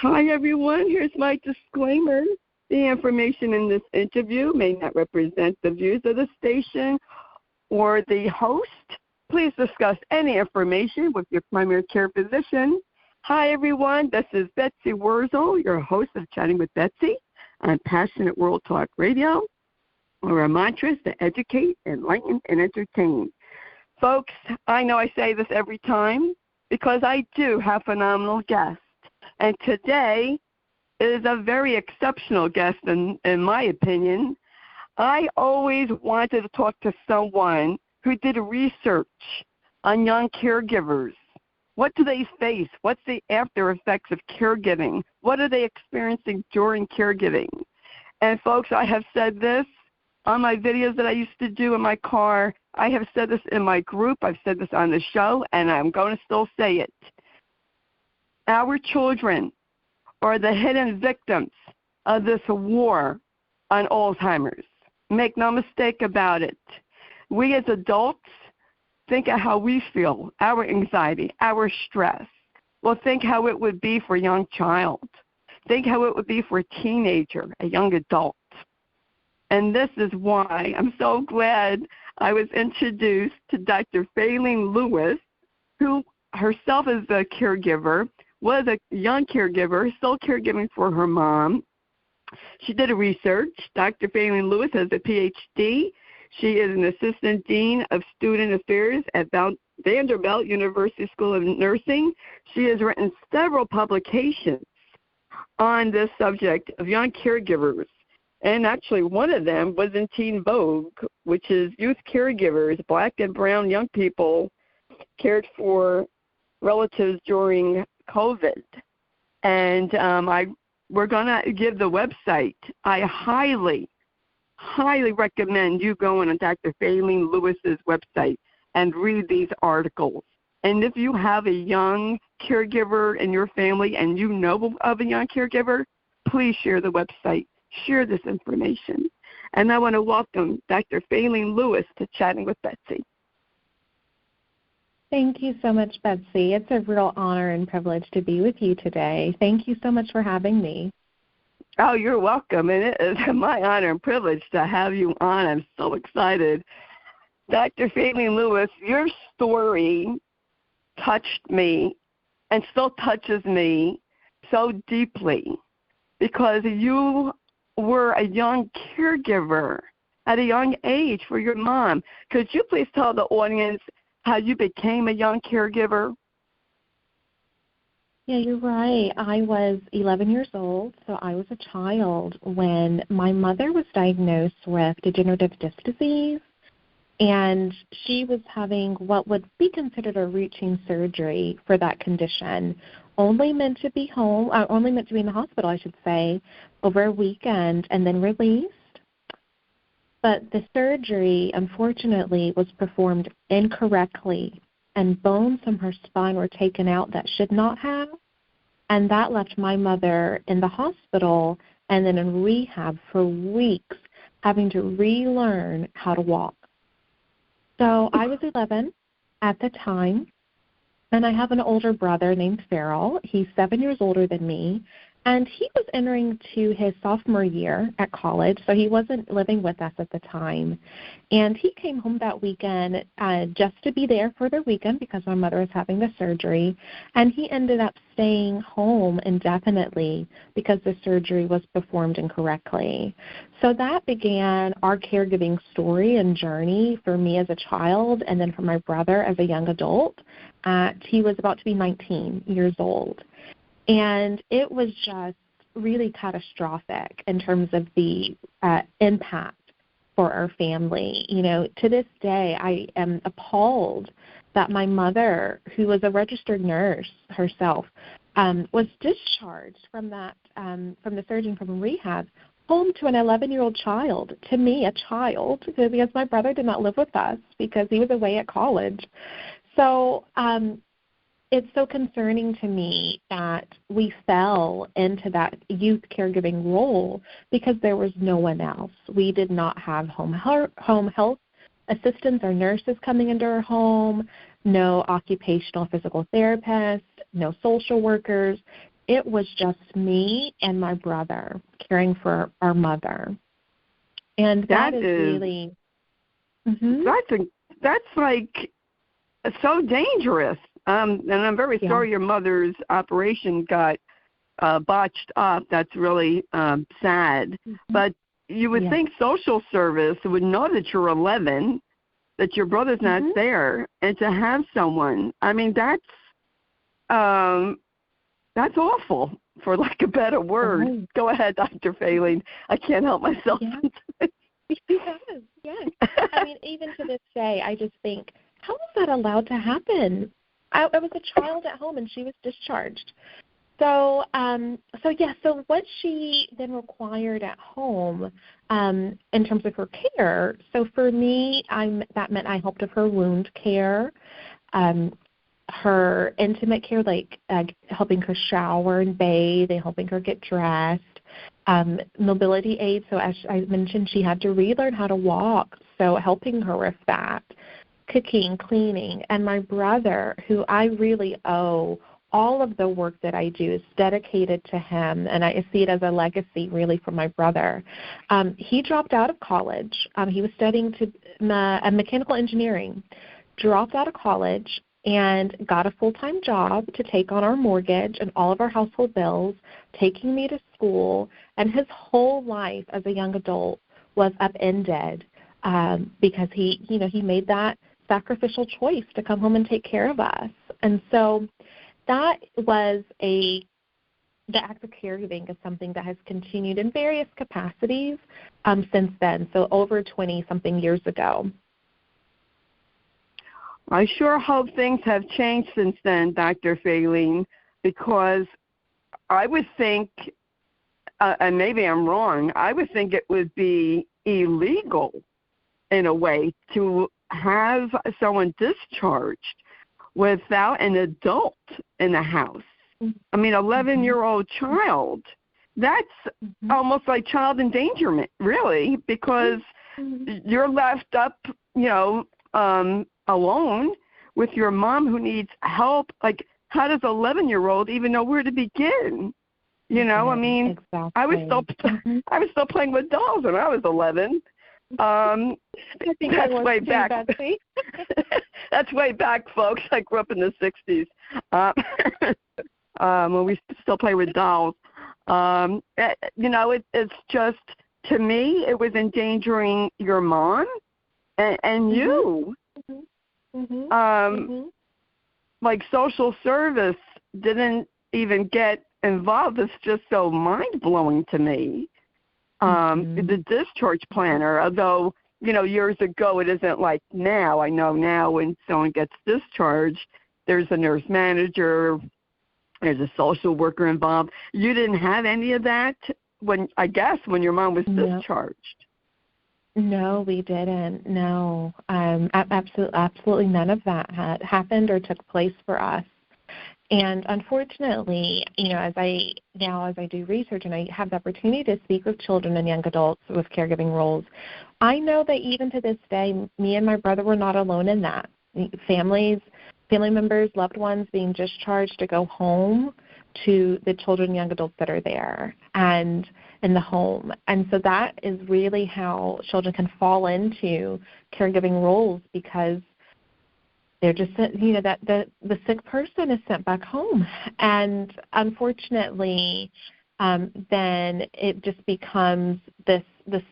Hi, everyone. Here's my disclaimer. The information in this interview may not represent the views of the station or the host. Please discuss any information with your primary care physician. Hi, everyone. This is Betsy Wurzel, your host of Chatting with Betsy on Passionate World Talk Radio, where our mantra is to educate, enlighten, and entertain. Folks, I know I say this every time because I do have phenomenal guests. And today is a very exceptional guest, in my opinion. I always wanted to talk to someone who did research on young caregivers. What do they face? What's the after effects of caregiving? What are they experiencing during caregiving? And, folks, I have said this on my videos that I used to do in my car. I have said this in my group. I've said this on the show, and I'm going to still say it. Our children are the hidden victims of this war on Alzheimer's. Make no mistake about it. We as adults think of how we feel, our anxiety, our stress. Well, think how it would be for a young child. Think how it would be for a teenager, a young adult. And this is why I'm so glad I was introduced to Dr. Feylyn Lewis, who herself is a caregiver, was a young caregiver, still caregiving for her mom. She did a research. Dr. Feylyn Lewis has a Ph.D. She is an assistant dean of student affairs at Vanderbilt University School of Nursing. She has written several publications on this subject of young caregivers. And actually one of them was in Teen Vogue, which is Youth Caregivers, Black and Brown young people cared for relatives during COVID. And we're going to give the website. I highly recommend you going on Dr. Feylyn Lewis's website and read these articles. And if you have a young caregiver in your family and you know of a young caregiver, please share the website. Share this information. And I want to welcome Dr. Feylyn Lewis to Chatting with Betsy. Thank you so much, Betsy. It's a real honor and privilege to be with you today. Thank you so much for having me. Oh, you're welcome, and it is my honor and privilege to have you on. I'm so excited. Dr. Feylyn Lewis, your story touched me and still touches me so deeply because you were a young caregiver at a young age for your mom. Could you please tell the audience how you became a young caregiver? Yeah, you're right. I was 11 years old, so I was a child when my mother was diagnosed with degenerative disc disease, and she was having what would be considered a routine surgery for that condition, only meant to be in the hospital, I should say, over a weekend and then released. But the surgery, unfortunately, was performed incorrectly, and bones from her spine were taken out that should not have, and that left my mother in the hospital and then in rehab for weeks, having to relearn how to walk. So I was 11 at the time, and I have an older brother named Ferrell. He's 7 years older than me, and he was entering to his sophomore year at college, so he wasn't living with us at the time. And he came home that weekend just to be there for the weekend because my mother was having the surgery, and he ended up staying home indefinitely because the surgery was performed incorrectly. So that began our caregiving story and journey for me as a child and then for my brother as a young adult. He was about to be 19 years old. And it was just really catastrophic in terms of the impact for our family. You know, to this day, I am appalled that my mother, who was a registered nurse herself, was discharged from the surgeon from rehab home to an 11-year-old child, to me, a child, because my brother did not live with us because he was away at college. So it's so concerning to me that we fell into that youth caregiving role because there was no one else. We did not have home health assistants or nurses coming into our home, no occupational physical therapists, no social workers. it was just me and my brother caring for our mother. And that is really... That's like so dangerous. And I'm very sorry your mother's operation got botched up. That's really sad. But you would think social service would know that you're 11, that your brother's not there, and to have someone. I mean, that's awful, for lack of a better word. Go ahead, Dr. Feyln. I can't help myself. Yes. I mean, even to this day, I just think, how was that allowed to happen? I was a child at home, and she was discharged. So what she then required at home in terms of her care, so for me, that meant I helped with her wound care, her intimate care, like helping her shower and bathe, and helping her get dressed, mobility aids. So as I mentioned, she had to relearn how to walk, so helping her with that, cooking, cleaning. And my brother, who I really owe all of the work that I do, is dedicated to him, and I see it as a legacy really from my brother. He dropped out of college. He was studying mechanical engineering, dropped out of college, and got a full-time job to take on our mortgage and all of our household bills, taking me to school, and his whole life as a young adult was upended because he made that sacrificial choice to come home and take care of us. And so that was the act of caregiving is something that has continued in various capacities since then, so over 20-something years ago. I sure hope things have changed since then, Dr. Feyln, because I would think, and maybe I'm wrong, I would think it would be illegal in a way to have someone discharged without an adult in the house. I mean, 11-year-old child, that's almost like child endangerment, really, because you're left up, alone with your mom who needs help. Like, how does 11-year-old even know where to begin? I mean, exactly. I was still playing with dolls when I was 11. I think that's way too, back. Betsy. That's way back, folks. I grew up in the 60s when we still play with dolls. It's just, to me, it was endangering your mom and you. Like, social service didn't even get involved. It's just so mind-blowing to me. The discharge planner, although, years ago it isn't like now. I know now when someone gets discharged, there's a nurse manager, there's a social worker involved. You didn't have any of that when your mom was discharged. No, we didn't. No, absolutely none of that had happened or took place for us. And unfortunately, as I do research and I have the opportunity to speak with children and young adults with caregiving roles, I know that even to this day, me and my brother were not alone in that. Family members, loved ones being discharged to go home to the children and young adults that are there and in the home. And so that is really how children can fall into caregiving roles, because they're just, that the sick person is sent back home. And unfortunately, then it just becomes this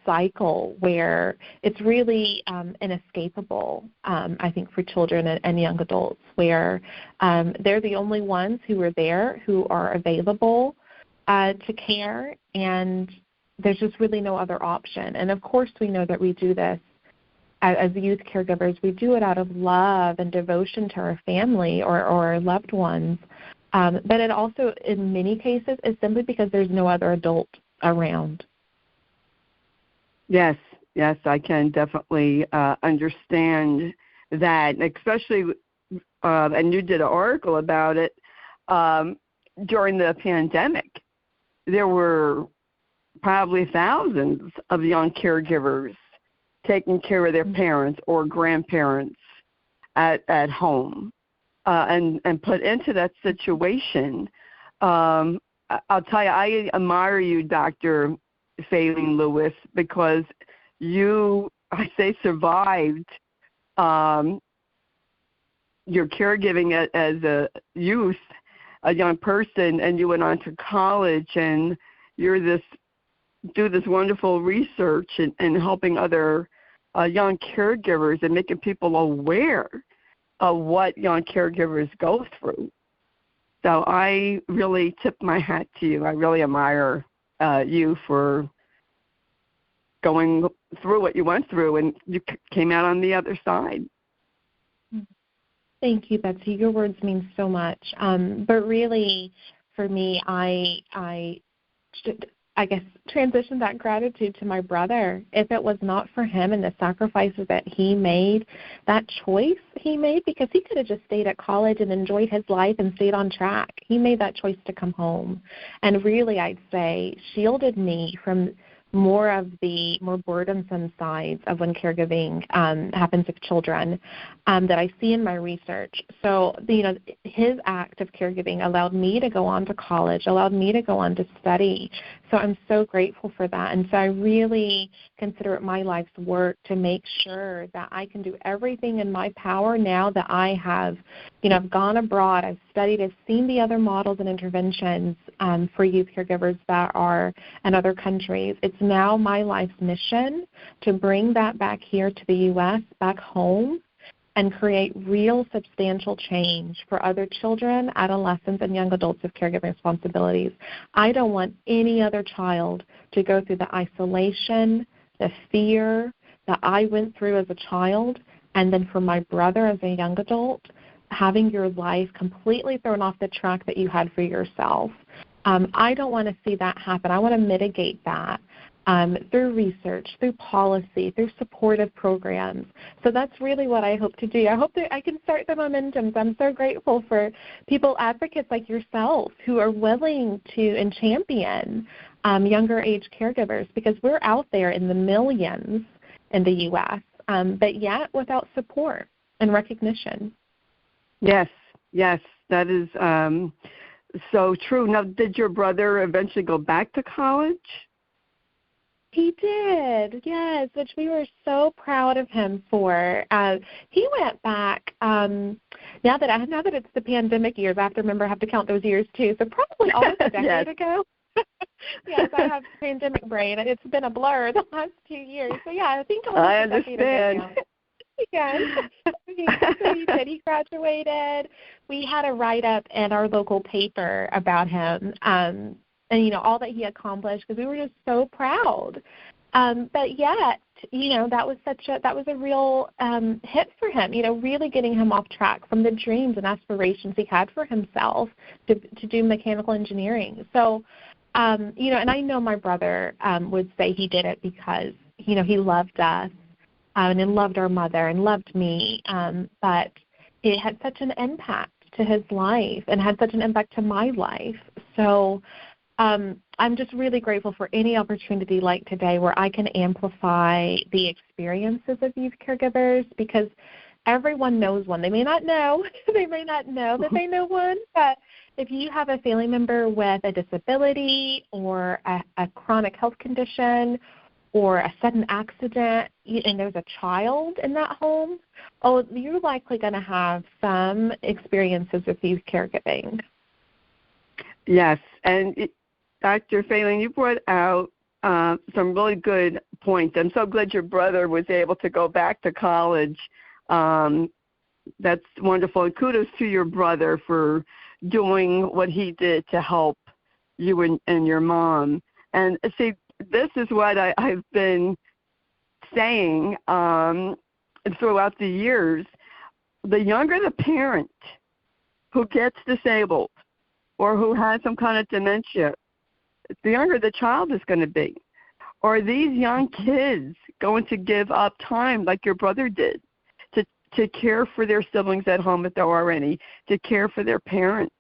cycle where it's really inescapable, I think, for children and young adults, where they're the only ones who are there, who are available to care, and there's just really no other option. And, of course, we know that we do this as youth caregivers. We do it out of love and devotion to our family or our loved ones. But it also, in many cases, is simply because there's no other adult around. Yes, I can definitely understand that, especially, and you did an article about it, during the pandemic. There were probably thousands of young caregivers taking care of their parents or grandparents at home, and put into that situation I'll tell you, I admire you, Dr. Feylyn Lewis, because you, I say, survived your caregiving as a youth, a young person, and you went on to college, and you're do this wonderful research and helping other young caregivers and making people aware of what young caregivers go through. So I really tip my hat to you. I really admire you for going through what you went through, and you came out on the other side. Thank you, Betsy. Your words mean so much. But really, for me, I guess transition that gratitude to my brother. If it was not for him and the sacrifices that he made, that choice he made, because he could have just stayed at college and enjoyed his life and stayed on track. He made that choice to come home. And really, I'd say, shielded me from more of the more burdensome sides of when caregiving happens with children that I see in my research. So, his act of caregiving allowed me to go on to college, allowed me to go on to study. So I'm so grateful for that. And so I really consider it my life's work to make sure that I can do everything in my power now that I have, I've gone abroad, I've studied, I've seen the other models and interventions for youth caregivers that are in other countries. It's now my life's mission to bring that back here to the U.S., back home, and create real substantial change for other children, adolescents, and young adults with caregiving responsibilities. I don't want any other child to go through the isolation, the fear that I went through as a child, and then for my brother as a young adult, having your life completely thrown off the track that you had for yourself. I don't want to see that happen. I want to mitigate that through research, through policy, through supportive programs. So that's really what I hope to do. I hope that I can start the momentum. So I'm so grateful for people, advocates like yourself, who are willing to and champion younger age caregivers, because we're out there in the millions in the U.S., but yet without support and recognition. Yes, that is so true. Now, did your brother eventually go back to college? He did, yes, which we were so proud of him for. He went back. Now that it's the pandemic years, I have to count those years too. So probably almost a decade ago. Yes, I have pandemic brain, and it's been a blur the last 2 years. So yeah, I think almost I a decade ago. Yes, so he did. He graduated. We had a write-up in our local paper about him. And, all that he accomplished, because we were just so proud. But yet, that was a real hit for him, really getting him off track from the dreams and aspirations he had for himself to do mechanical engineering. So, and I know my brother would say he did it because, he loved us and loved our mother and loved me. But it had such an impact to his life and had such an impact to my life. So, I'm just really grateful for any opportunity like today where I can amplify the experiences of youth caregivers, because everyone knows one. They may not know that they know one, but if you have a family member with a disability or a chronic health condition or a sudden accident, and there's a child in that home, you're likely going to have some experiences with youth caregiving. Yes, and Dr. Feylyn, you brought out some really good points. I'm so glad your brother was able to go back to college. That's wonderful. And kudos to your brother for doing what he did to help you and your mom. And see, this is what I've been saying throughout the years. The younger the parent who gets disabled or who has some kind of dementia, the younger the child is going to be. Or are these young kids going to give up time like your brother did to care for their siblings at home if there are any, to care for their parents?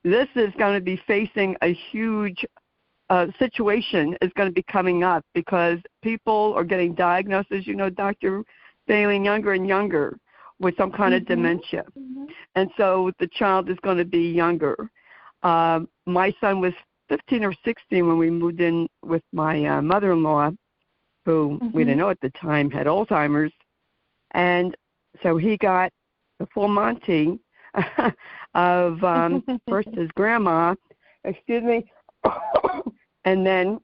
This is going to be facing a huge situation is going to be coming up, because people are getting diagnosed, as you know, Dr. Feylyn, younger and younger with some kind of dementia. And so the child is going to be younger. My son was 15 or 16 when we moved in with my mother-in-law, who we didn't know at the time had Alzheimer's. And so he got the full Monty of first his grandma, and then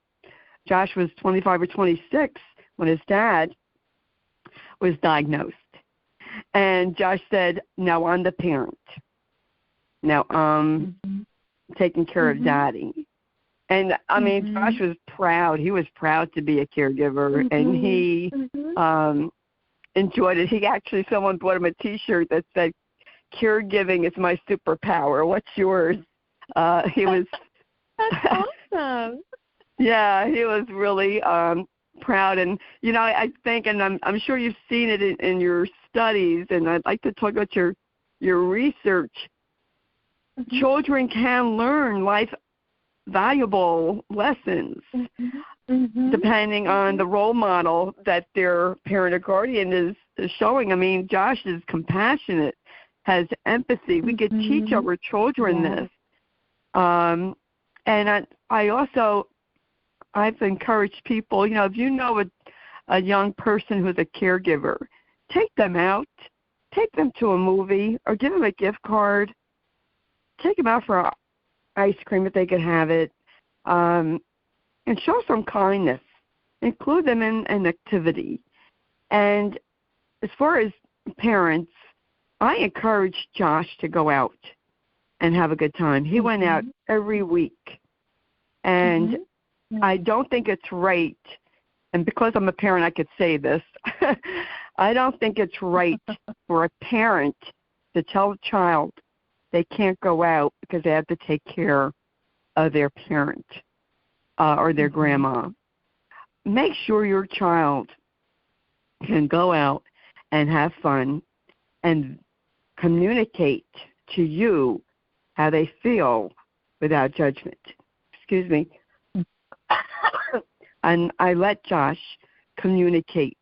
Josh was 25 or 26 when his dad was diagnosed. And Josh said, now I'm the parent. Now I'm taking care of Daddy. And, I mean, Josh was proud. He was proud to be a caregiver, and he enjoyed it. He actually, someone bought him a T-shirt that said, caregiving is my superpower. What's yours? He was. That's awesome. Yeah, he was really proud. And, you know, I think, and I'm sure you've seen it in your studies, and I'd like to talk about your research. Children can learn life valuable lessons depending on the role model that their parent or guardian is showing. I mean, Josh is compassionate, has empathy. We could teach our children this. And I've encouraged people, you know, if you know a young person who's a caregiver, take them out, take them to a movie, or give them a gift card, take them out for ice cream if they could have it, and show some kindness. Include them in an activity. And as far as parents, I encourage Josh to go out and have a good time. He went out every week. And I don't think it's right, and because I'm a parent I could say this, I don't think it's right for a parent to tell a child they can't go out because they have to take care of their parent or their grandma. Make sure your child can go out and have fun and communicate to you how they feel without judgment. Excuse me. And I let Josh communicate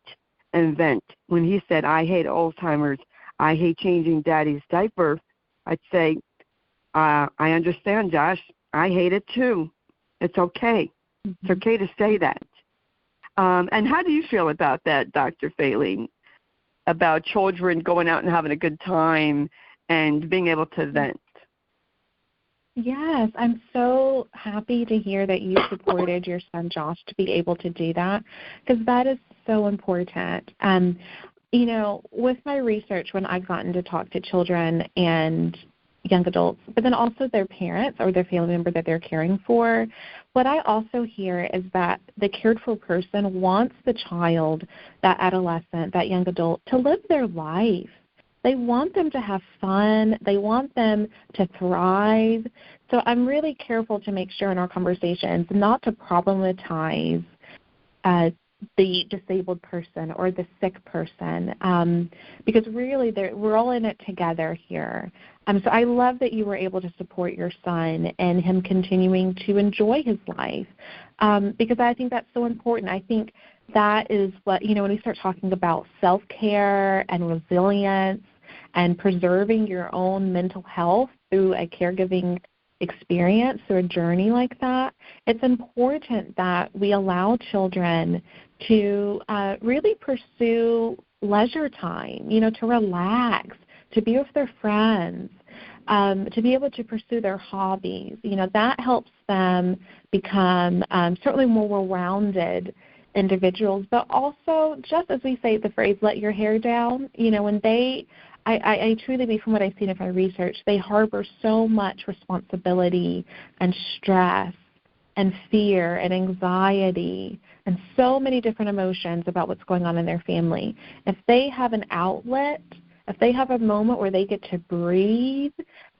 and vent. When he said, I hate Alzheimer's, I hate changing Daddy's diaper, I'd say, I understand, Josh. I hate it too. It's okay. It's okay to say that. And how do you feel about that, Dr. Feylyn, about children going out and having a good time and being able to vent? Yes, I'm so happy to hear that you supported your son Josh to be able to do that, because that is so important. You know, with my research, when I've gotten to talk to children and young adults, but then also their parents or their family member that they're caring for, what I also hear is that the cared for person wants the child, that adolescent, that young adult, to live their life. They want them to have fun. They want them to thrive. So I'm really careful to make sure in our conversations not to problematize the disabled person or the sick person, because really we're all in it together here. So I love that you were able to support your son and him continuing to enjoy his life, because I think that's so important. I think that is what, you know, when we start talking about self-care and resilience and preserving your own mental health through a caregiving experience or a journey like that, it's important that we allow children to really pursue leisure time, you know, to relax, to be with their friends, to be able to pursue their hobbies. You know, that helps them become certainly more well-rounded individuals, but also, just as we say the phrase, let your hair down, you know, when I truly believe, from what I've seen in my research, they harbor so much responsibility and stress and fear and anxiety and so many different emotions about what's going on in their family. If they have an outlet, if they have a moment where they get to breathe,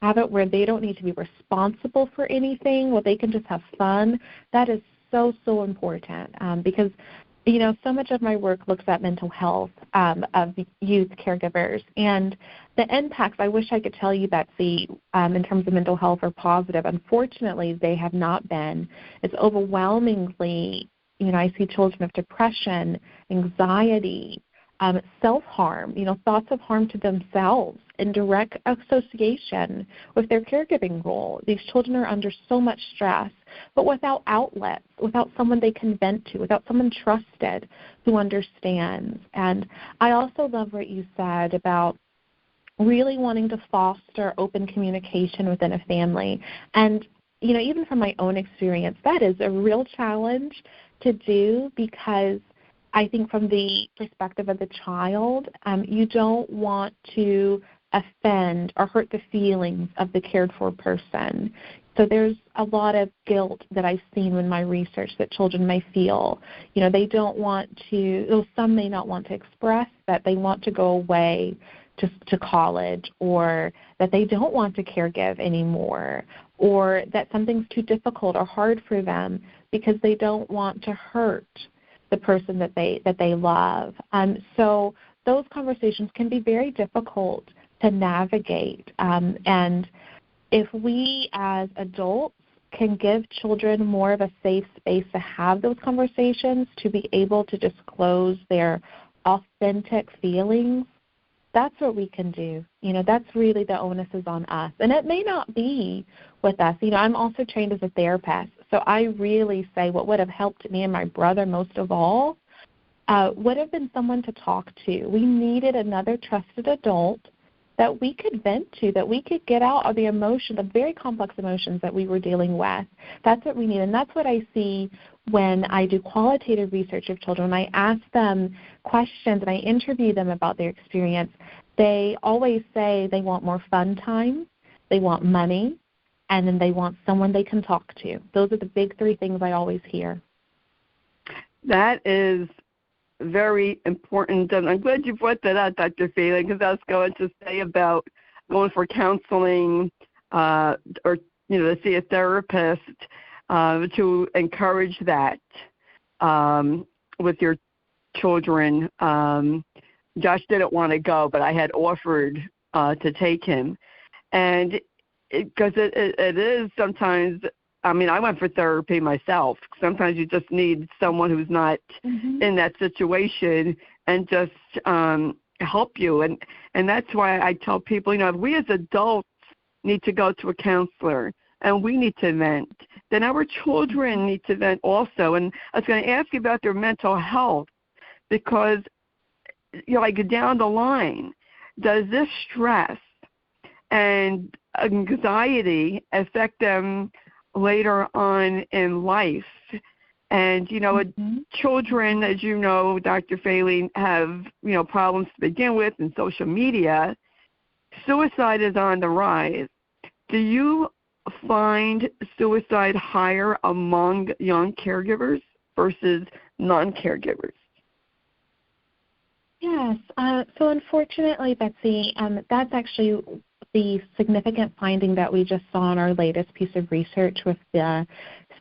have it where they don't need to be responsible for anything, where they can just have fun, that is so, so important, because, you know, so much of my work looks at mental health of youth caregivers, and the impacts, I wish I could tell you, Betsy, in terms of mental health are positive. Unfortunately, they have not been. It's overwhelmingly, you know, I see children with depression, anxiety, self-harm, thoughts of harm to themselves in direct association with their caregiving role. These children are under so much stress, but without outlets, without someone they can vent to, without someone trusted who understands. And I also love what you said about really wanting to foster open communication within a family. And, even from my own experience, that is a real challenge to do, because I think from the perspective of the child, you don't want to offend or hurt the feelings of the cared for person. So there's a lot of guilt that I've seen in my research that children may feel. They don't want to, some may not want to express that they want to go away to college, or that they don't want to caregive anymore, or that something's too difficult or hard for them because they don't want to hurt the person that they love. So those conversations can be very difficult to navigate. And if we as adults can give children more of a safe space to have those conversations, to be able to disclose their authentic feelings, that's what we can do. That's really the onus is on us. And it may not be with us. I'm also trained as a therapist, so I really say what would have helped me and my brother most of all would have been someone to talk to. We needed another trusted adult that we could vent to, that we could get out of the emotion, the very complex emotions that we were dealing with. That's what we need, and that's what I see when I do qualitative research of children. I ask them questions and I interview them about their experience. They always say they want more fun time, they want money, and then they want someone they can talk to. Those are the big three things I always hear. That is very important, and I'm glad you brought that out, Dr. Feylyn, because I was going to say about going for counseling or to see a therapist to encourage that with your children. Josh didn't want to go, but I had offered to take him, and because it is sometimes. I mean, I went for therapy myself. Sometimes you just need someone who's not in that situation and just help you. And that's why I tell people, if we as adults need to go to a counselor and we need to vent, then our children need to vent also. And I was going to ask you about their mental health because, like down the line, does this stress and anxiety affect them later on in life? And, children, as you know, Dr. Feyln, have, problems to begin with in social media. Suicide is on the rise. Do you find suicide higher among young caregivers versus non-caregivers? Yes. So unfortunately, Betsy, that's actually the significant finding that we just saw in our latest piece of research with the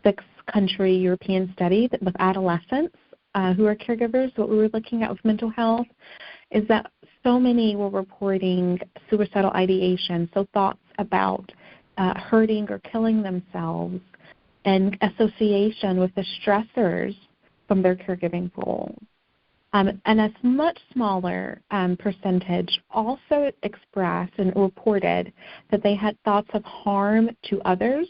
6-country European study with adolescents who are caregivers. What we were looking at with mental health is that so many were reporting suicidal ideation, so thoughts about hurting or killing themselves in association with the stressors from their caregiving role. And a much smaller percentage also expressed and reported that they had thoughts of harm to others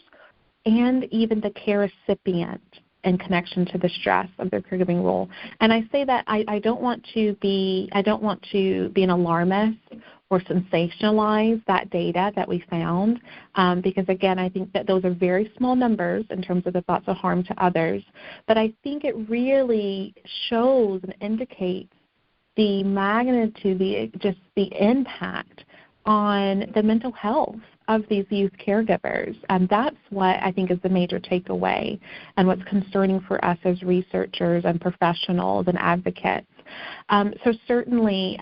and even the care recipient in connection to the stress of their caregiving role. And I say that I don't want to be an alarmist or sensationalize that data that we found, because again, I think that those are very small numbers in terms of the thoughts of harm to others. But I think it really shows and indicates the magnitude, the impact on the mental health of these youth caregivers. And that's what I think is the major takeaway and what's concerning for us as researchers and professionals and advocates. So certainly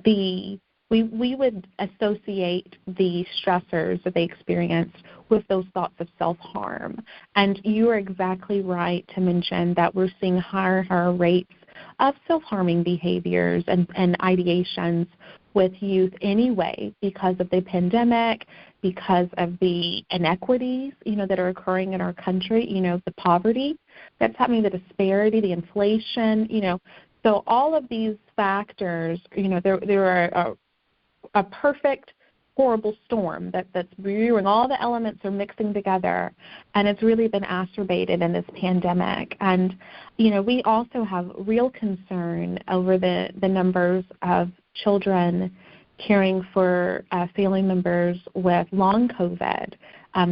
we would associate the stressors that they experienced with those thoughts of self-harm. And you are exactly right to mention that we're seeing higher rates of self-harming behaviors and ideations with youth anyway because of the pandemic, because of the inequities, that are occurring in our country, the poverty that's happening, the disparity, the inflation, So all of these factors, there are a perfect, horrible storm that's brewing. All the elements are mixing together, and it's really been exacerbated in this pandemic. And, we also have real concern over the numbers of children caring for family members with long COVID.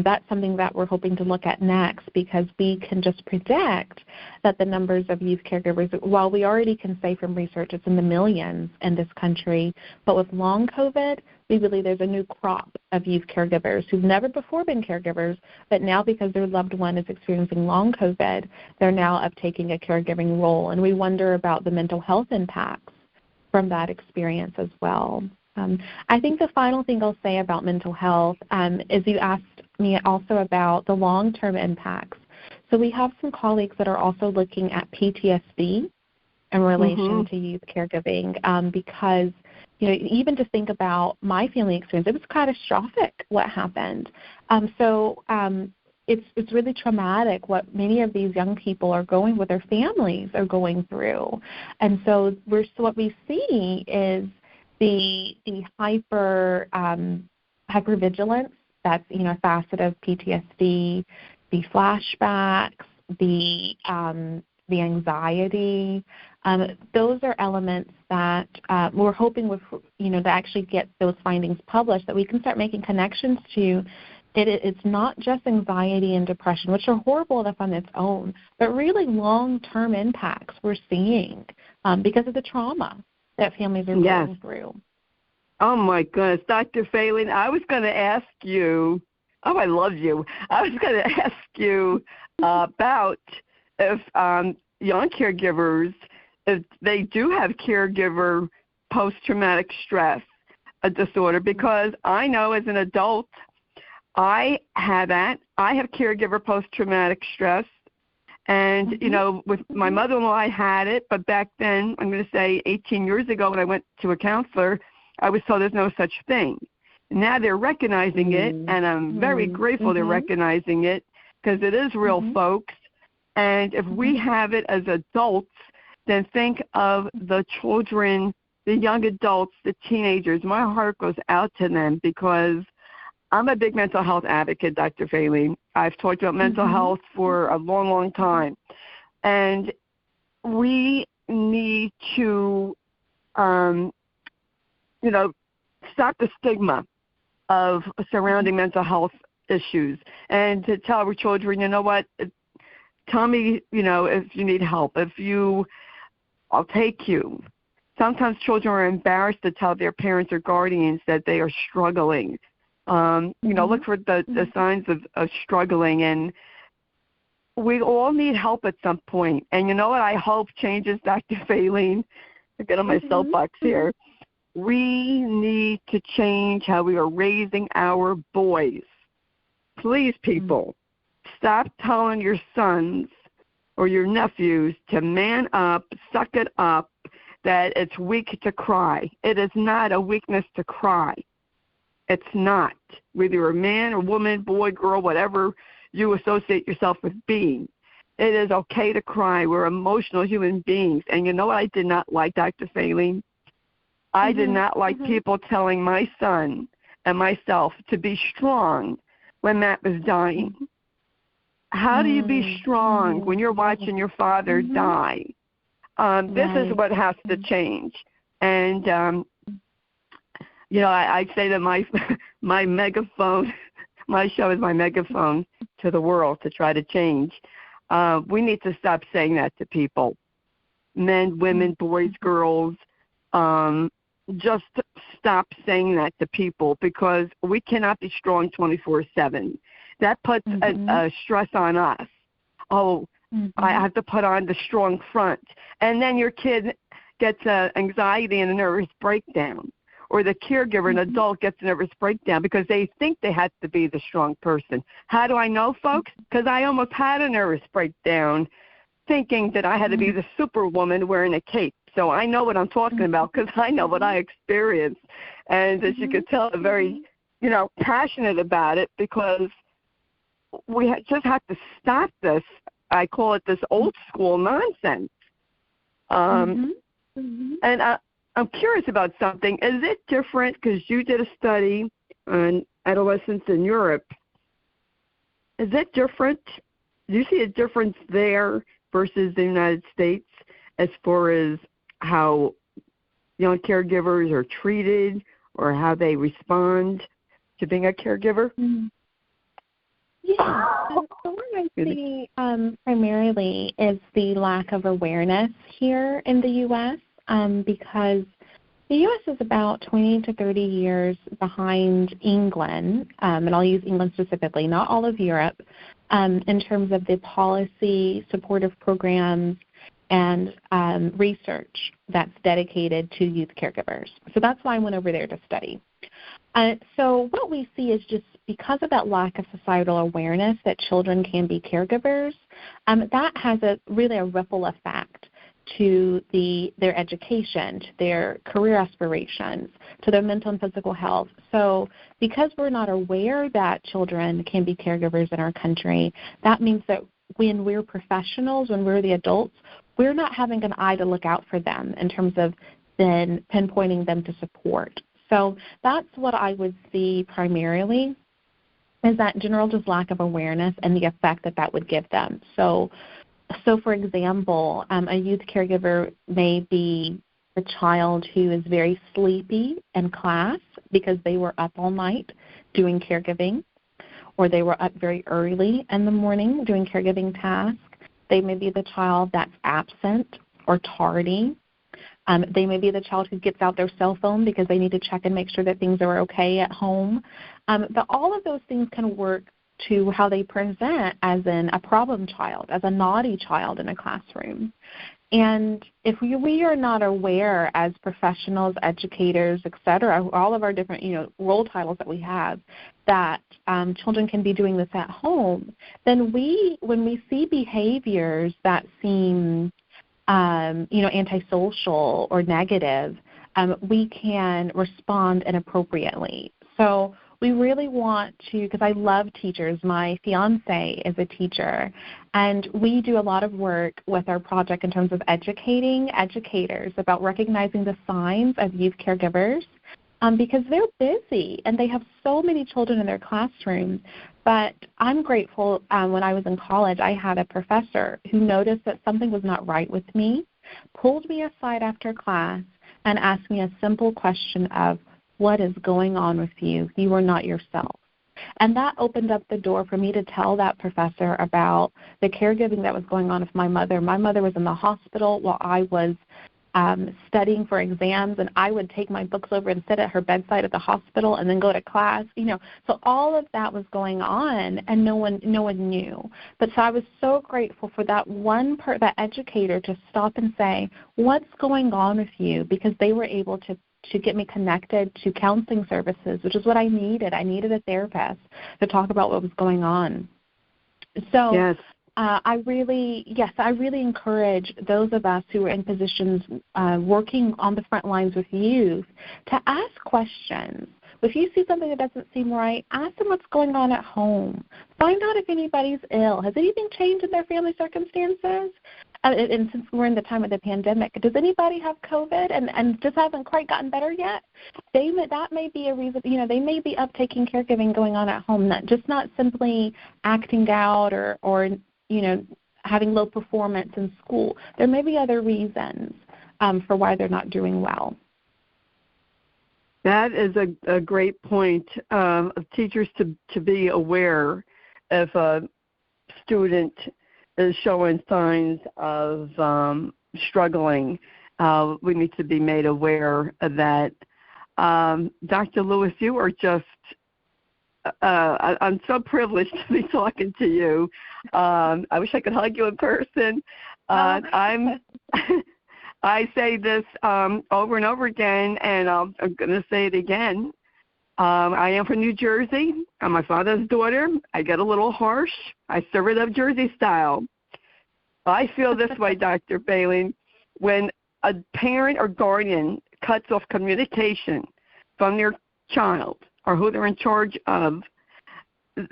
That's something that we're hoping to look at next, because we can just predict that the numbers of youth caregivers, while we already can say from research it's in the millions in this country, but with long COVID, we believe there's a new crop of youth caregivers who've never before been caregivers, but now because their loved one is experiencing long COVID, they're now uptaking a caregiving role. And we wonder about the mental health impacts from that experience as well. I think the final thing I'll say about mental health is you asked me also about the long-term impacts. So we have some colleagues that are also looking at PTSD in relation to youth caregiving because, even to think about my family experience, it was catastrophic what happened. It's really traumatic what many of these young people are going, what their families are going through. And so what we see is the hypervigilance, that's a facet of PTSD, the flashbacks, the anxiety. Those are elements that we're hoping with to actually get those findings published, that we can start making connections to. It's not just anxiety and depression, which are horrible enough on its own, but really long-term impacts we're seeing because of the trauma that families are going through. Oh, my goodness. Dr. Feylyn, I was going to ask you, I love you. I was going to ask you about if young caregivers, if they do have caregiver post-traumatic stress disorder, because I know as an adult I have that. I have caregiver post-traumatic stress. And, with my mother-in-law, I had it, but back then, I'm going to say 18 years ago when I went to a counselor, I was told there's no such thing. Now they're recognizing it, and I'm very grateful they're recognizing it, because it is real, folks. And if we have it as adults, then think of the children, the young adults, the teenagers. My heart goes out to them, because I'm a big mental health advocate, Dr. Feylyn. I've talked about mental health for a long, long time. And we need to, stop the stigma of surrounding mental health issues, and to tell our children, tell me, if you need help. I'll take you. Sometimes children are embarrassed to tell their parents or guardians that they are struggling. Look for the signs of struggling, and we all need help at some point. And what I hope changes, Dr. Feylyn, I get on my soapbox here. We need to change how we are raising our boys. Please, people, stop telling your sons or your nephews to man up, suck it up, that it's weak to cry. It is not a weakness to cry. It's not. Whether you're a man or woman, boy, girl, whatever you associate yourself with being, it is okay to cry. We're emotional human beings. And you know what I did not like, Dr. Feylyn? I did not like people telling my son and myself to be strong when Matt was dying. How do you be strong when you're watching your father die? This is what has to change. And, I say that my megaphone, my show is my megaphone to the world to try to change. We need to stop saying that to people, men, women, boys, girls. Just stop saying that to people, because we cannot be strong 24/7. That puts a stress on us. I have to put on the strong front. And then your kid gets anxiety and a nervous breakdown. Or the caregiver, an adult, gets a nervous breakdown because they think they have to be the strong person. How do I know, folks? Because I almost had a nervous breakdown thinking that I had to be the superwoman wearing a cape. So I know what I'm talking about, because I know what I experienced. And as you can tell, I'm very, passionate about it, because we just have to stop this. I call it this old school nonsense. And I'm curious about something. Is it different, because you did a study on adolescents in Europe, is it different? Do you see a difference there versus the United States as far as how young caregivers are treated or how they respond to being a caregiver? Yeah. So what I see primarily is the lack of awareness here in the U.S. Because the U.S. is about 20 to 30 years behind England, and I'll use England specifically, not all of Europe, in terms of the policy, supportive programs, and research that's dedicated to youth caregivers. So that's why I went over there to study. So what we see is just because of that lack of societal awareness that children can be caregivers, that has really a ripple effect to their education, to their career aspirations, to their mental and physical health. So because we're not aware that children can be caregivers in our country, that means that when we're professionals, when we're the adults, we're not having an eye to look out for them in terms of then pinpointing them to support. So that's what I would see primarily, is that general just lack of awareness and the effect that would give them. So for example, a youth caregiver may be a child who is very sleepy in class because they were up all night doing caregiving, or they were up very early in the morning doing caregiving tasks. They may be the child that's absent or tardy. They may be the child who gets out their cell phone because they need to check and make sure that things are okay at home. But all of those things can work to how they present as a problem child, as a naughty child in a classroom. And if we are not aware as professionals, educators, et cetera, all of our different role titles that we have, that children can be doing this at home, then when we see behaviors that seem antisocial or negative, we can respond inappropriately. So we really want to, because I love teachers. My fiance is a teacher, and we do a lot of work with our project in terms of educating educators about recognizing the signs of youth caregivers, because they're busy and they have so many children in their classroom. But I'm grateful when I was in college, I had a professor who noticed that something was not right with me, pulled me aside after class, and asked me a simple question of, what is going on with you? You are not yourself. And that opened up the door for me to tell that professor about the caregiving that was going on with my mother. My mother was in the hospital while I was studying for exams, and I would take my books over and sit at her bedside at the hospital and then go to class. So all of that was going on, and no one knew. But so I was so grateful for that that educator to stop and say, what's going on with you? Because they were able to get me connected to counseling services, which is what I needed. I needed a therapist to talk about what was going on. So yes. I really encourage those of us who are in positions working on the front lines with youth to ask questions. If you see something that doesn't seem right, ask them what's going on at home. Find out if anybody's ill. Has anything changed in their family circumstances? And since we're in the time of the pandemic, does anybody have COVID and just haven't quite gotten better yet? That may be a reason. They may be up taking caregiving going on at home, not simply acting out or having low performance in school. There may be other reasons for why they're not doing well. That is a great point of teachers to be aware if a student is showing signs of struggling. We need to be made aware of that. Dr. Lewis, you are just, I'm so privileged to be talking to you. I wish I could hug you in person. I say this over and over again, and I'm going to say it again. I am from New Jersey. I'm my father's daughter. I get a little harsh. I serve it up Jersey style. I feel this way, Dr. Feyln. When a parent or guardian cuts off communication from their child or who they're in charge of,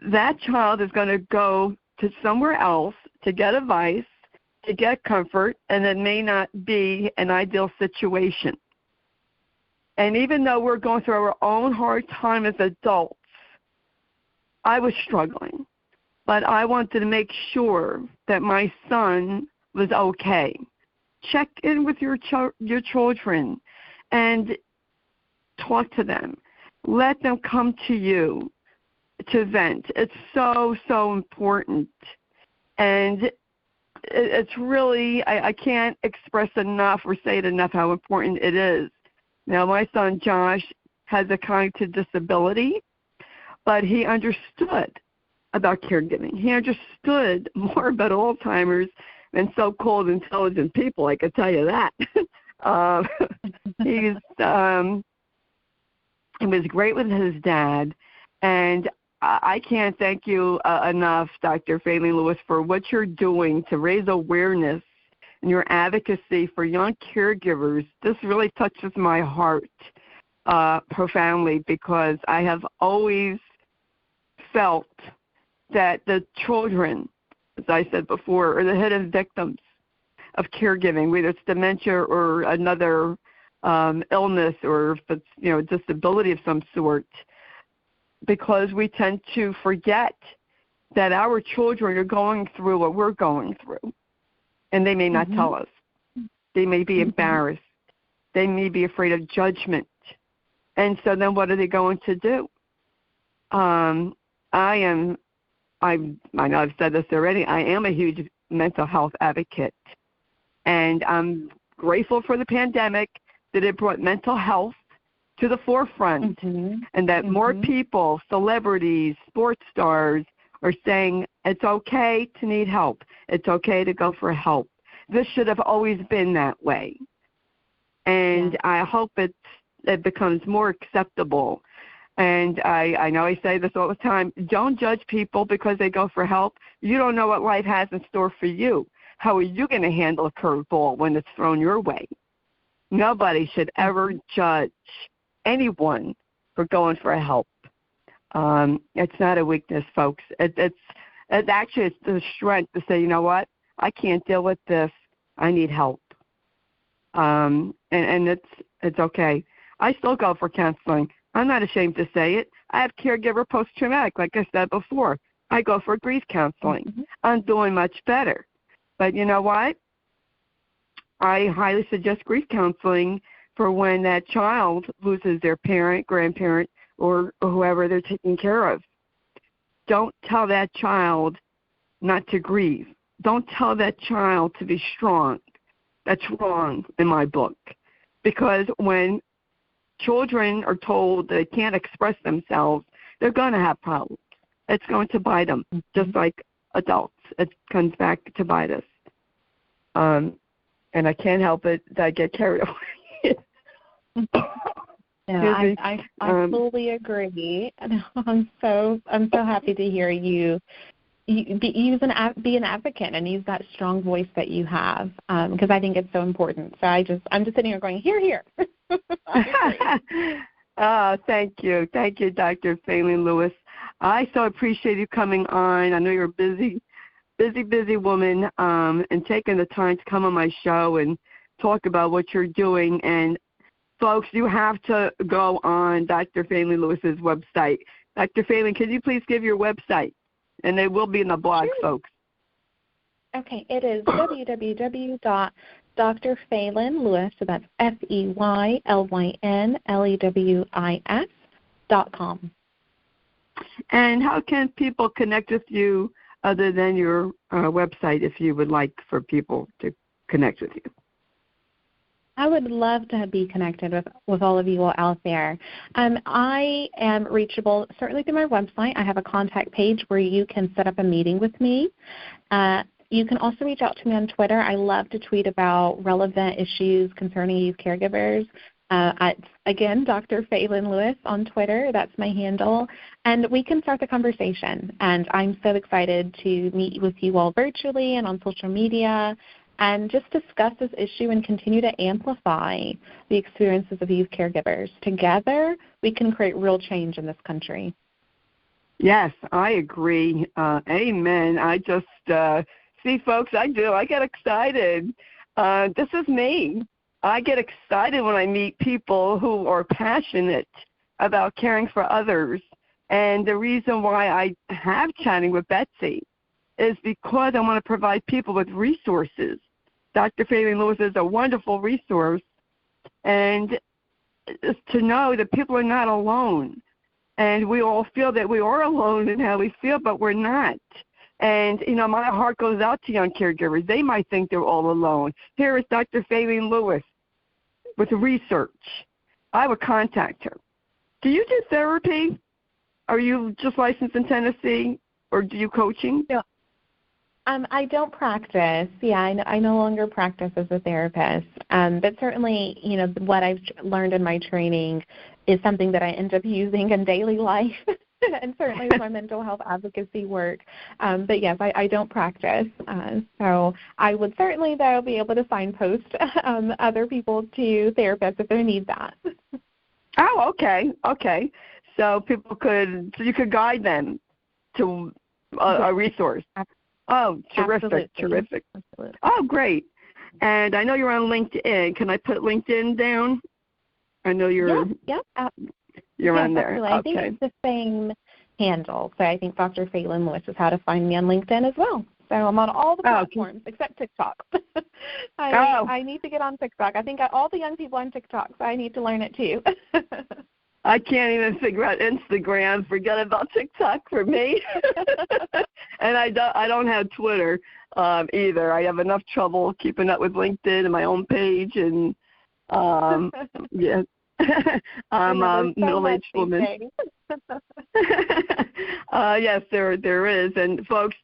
that child is going to go to somewhere else to get advice, to get comfort, and it may not be an ideal situation. And even though we're going through our own hard time as adults, I was struggling. But I wanted to make sure that my son was okay. Check in with your children and talk to them. Let them come to you to vent. It's so, so important. And it's really, I can't express enough or say it enough how important it is. Now, my son Josh has a cognitive disability, but he understood about caregiving. He understood more about Alzheimer's than so-called intelligent people, I could tell you that. He was great with his dad, and I can't thank you enough, Dr. Feylyn Lewis, for what you're doing to raise awareness and your advocacy for young caregivers. This really touches my heart profoundly, because I have always felt that the children, as I said before, are the hidden victims of caregiving, whether it's dementia or another illness, or if it's disability of some sort, because we tend to forget that our children are going through what we're going through, and they may not tell us. They may be embarrassed. They may be afraid of judgment. And so then what are they going to do? I know I've said this already, I am a huge mental health advocate. And I'm grateful for the pandemic that it brought mental health to the forefront, and that more people, celebrities, sports stars, are saying it's okay to need help. It's okay to go for help. This should have always been that way. And I hope it becomes more acceptable. And I know I say this all the time, don't judge people because they go for help. You don't know what life has in store for you. How are you going to handle a curveball when it's thrown your way? Nobody should ever judge anyone for going for help. It's not a weakness, folks. It's the strength to say, you know what, I can't deal with this. I need help. And it's okay. I still go for counseling. I'm not ashamed to say it. I have caregiver post-traumatic, like I said before. I go for grief counseling. I'm doing much better. But you know what? I highly suggest grief counseling for when that child loses their parent, grandparent, or whoever they're taking care of. Don't tell that child not to grieve. Don't tell that child to be strong. That's wrong in my book. Because when children are told they can't express themselves, they're going to have problems. It's going to bite them, just like adults. It comes back to bite us. And I can't help it that I get carried away. I fully agree. I'm so happy to hear you be an advocate and use that strong voice that you have, because I think it's so important. So I'm just sitting here going, here. Thank you, Dr. Feylyn Lewis. I so appreciate you coming on. I know you're a busy woman, and taking the time to come on my show and talk about what you're doing. And folks, you have to go on Dr. Feylyn Lewis's website. Dr. Feylyn, could you please give your website? And they will be in the blog, folks. Okay, it is www.drfeylynlewis, so that's FeylynLewis.com. And how can people connect with you other than your website, if you would like for people to connect with you? I would love to be connected with all of you all out there. I am reachable certainly through my website. I have a contact page where you can set up a meeting with me. You can also reach out to me on Twitter. I love to tweet about relevant issues concerning youth caregivers. Again, Dr. Feylyn Lewis on Twitter. That's my handle. And we can start the conversation. And I'm so excited to meet with you all virtually and on social media, and just discuss this issue and continue to amplify the experiences of youth caregivers. Together, we can create real change in this country. Yes, I agree. Amen. I just See, folks, I do. I get excited. This is me. I get excited when I meet people who are passionate about caring for others. And the reason why I have Chatting with Betsy is because I want to provide people with resources. Dr. Feylyn Lewis is a wonderful resource. And it's to know that people are not alone. And we all feel that we are alone in how we feel, but we're not. And, you know, my heart goes out to young caregivers. They might think they're all alone. Here is Dr. Feylyn Lewis with research. I would contact her. Do you do therapy? Are you just licensed in Tennessee, or do you coaching? No. I don't practice. Yeah, I no longer practice as a therapist. But certainly, you know, what I've learned in my training is something that I end up using in daily life, and certainly with my mental health advocacy work. But yes, I don't practice. So I would certainly, though, be able to signpost other people to therapists if they need that. Oh, okay. So you could guide them to a resource. Oh, terrific. Absolutely. Oh, great. And I know you're on LinkedIn. Can I put LinkedIn down? I know you're on there. Absolutely. Okay. I think it's the same handle. So I think Dr. Feylyn Lewis is how to find me on LinkedIn as well. So I'm on all the platforms except TikTok. I need to get on TikTok. I think all the young people on TikTok, so I need to learn it too. I can't even figure out Instagram. Forget about TikTok for me. And I don't have Twitter either. I have enough trouble keeping up with LinkedIn and my own page. And yeah, I'm a middle-aged woman. Yes, there is. And folks,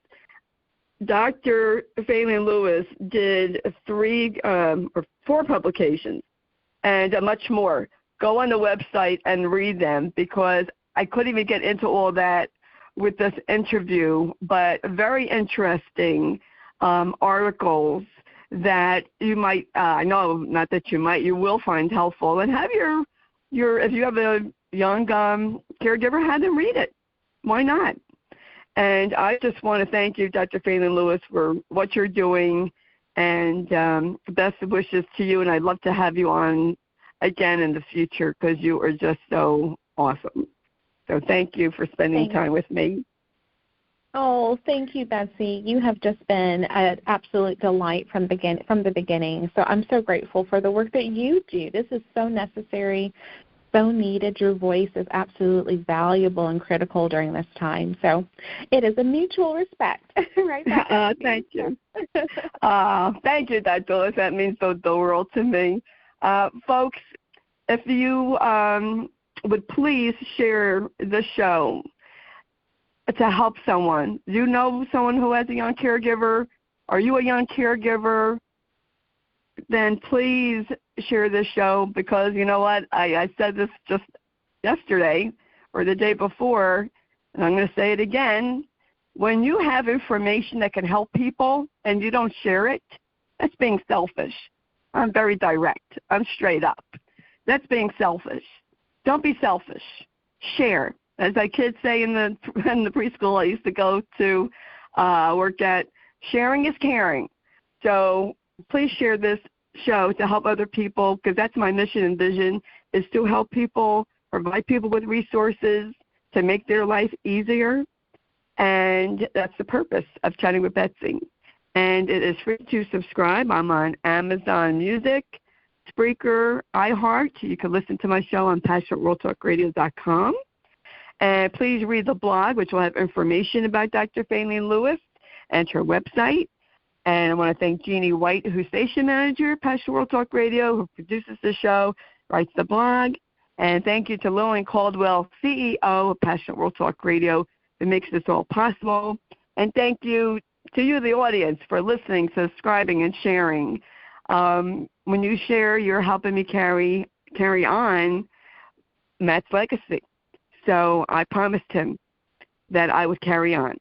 Dr. Feylyn Lewis did 3 or 4 publications and much more. Go on the website and read them, because I couldn't even get into all that with this interview, but very interesting articles that you might, not that you might, you will find helpful. And have your if you have a young caregiver, have them read it. Why not? And I just want to thank you, Dr. Feylyn Lewis, for what you're doing, and best wishes to you. And I'd love to have you on again in the future, because you are just so awesome. So thank you for spending time with me. Oh, thank you, Betsy. You have just been an absolute delight from the beginning. So I'm so grateful for the work that you do. This is so necessary, so needed. Your voice is absolutely valuable and critical during this time. So it is a mutual respect, right? Thank you. Thank you, Dr. Lewis. That means the world to me. Folks, if you would please share the show to help someone. You know someone who has a young caregiver? Are you a young caregiver? Then please share this show, because you know what? I said this just yesterday or the day before, and I'm going to say it again. When you have information that can help people and you don't share it, that's being selfish. I'm very direct. I'm straight up. That's being selfish. Don't be selfish. Share. As my kids say in the preschool I used to go to work at, sharing is caring. So please share this show to help other people, because that's my mission and vision, is to help people, provide people with resources to make their life easier. And that's the purpose of Chatting with Betsy. And it is free to subscribe. I'm on Amazon Music, Spreaker, iHeart. You can listen to my show on PassionateWorldTalkRadio.com. And please read the blog, which will have information about Dr. Feylyn Lewis and her website. And I want to thank Jeannie White, who's station manager at Passionate World Talk Radio, who produces the show, writes the blog. And thank you to Lillian Caldwell, CEO of Passionate World Talk Radio, who makes this all possible. And thank you to you, the audience, for listening, subscribing, and sharing. When you share, you're helping me carry on Matt's legacy. So I promised him that I would carry on.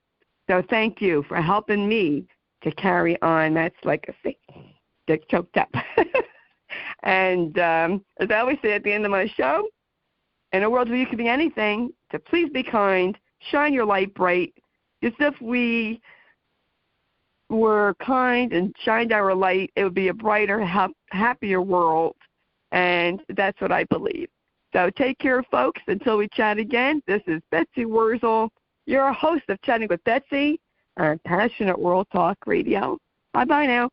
So thank you for helping me to carry on Matt's legacy. Get choked up. And as I always say at the end of my show, in a world where you can be anything, to please be kind, shine your light bright, as if we were kind and shined our light, it would be a brighter, happier world. And that's what I believe. So take care, folks. Until we chat again, this is Betsy Wurzel, your host of Chatting with Betsy on Passionate World Talk Radio. Bye-bye now.